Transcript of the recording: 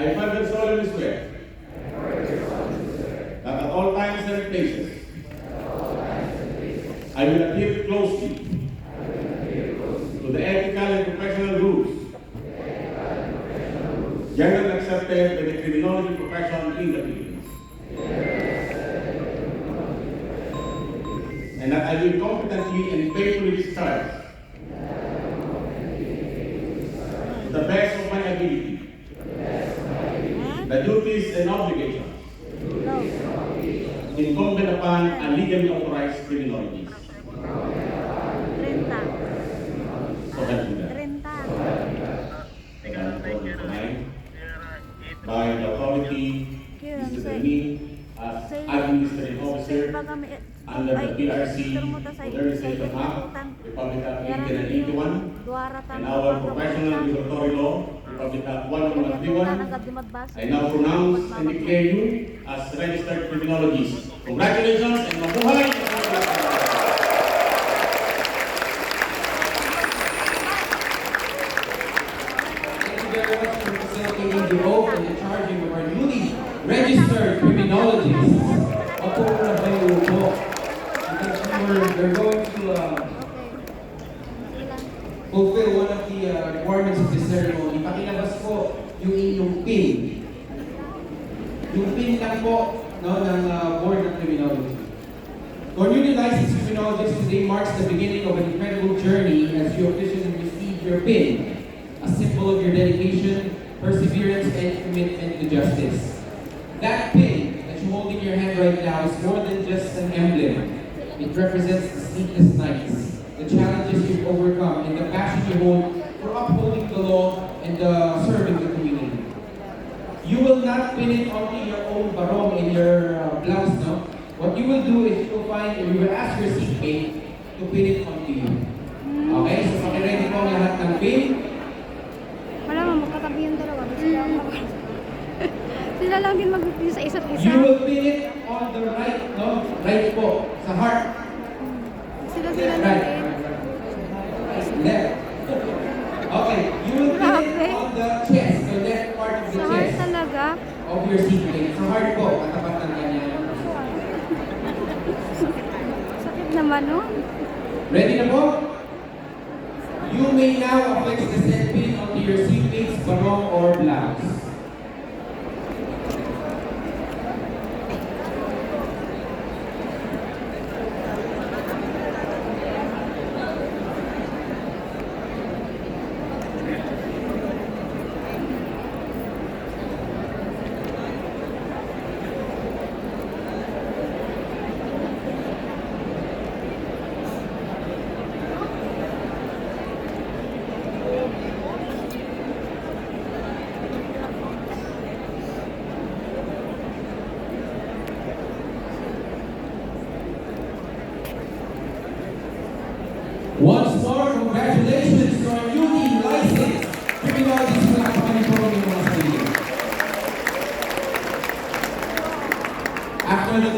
I further solemnly swear that at all times and places I will adhere closely to the ethical and professional rules generally accepted by the criminology profession in the Philippines, and that I will competently and faithfully discharge to the best of my ability the duties and obligations incumbent upon a legally authorized criminologist. 30. So help me God. 30. By the authority listed in me as administrative officer under the PRC Modernization Act, Republic Act 1881, and our professional regulatory law, Republic Act 1131, I now pronounce and declare you as registered criminologist. Congratulations and mabuhay! Very much for facilitating the oath and the charging of our newly registered criminologists. Opo muna kayo po. Because they're going to fulfill one of the requirements of this ceremony. Pakilabas po yung inyong PIN. Yung PIN lang po ng Board of Criminology. For newly licensed criminologists, today marks the beginning of an incredible journey as you officially receive your PIN. A symbol of your dedication, perseverance, and commitment to justice. That pin that you hold in your hand right now is more than just an emblem. It represents the sleepless nights, the challenges you've overcome, and the passion you hold for upholding the law and serving the community. You will not pin it onto your own barong in your blouse, no? What you will do is you will ask your seatmate to pin it onto you. Okay? So, pakiready po ang lahat ng pin. Wala mo, magkatabi yung dalawa. Sila lang din mag-review sa isa't isa. You will pin it on the right, no? Right po, sa heart. Sila Left, lang right. din. Left. Okay, you will pin it on the chest, the left part of the Sa heart chest talaga. of your seatmate. Sa heart po, katapat ng ganyan. Sakit naman, no? Ready na po? You may now affix the said pin onto your seatmate's barong or blouse. Once more, congratulations to our newly licensed criminologists mula sa kanyang program ng mga sarili. After the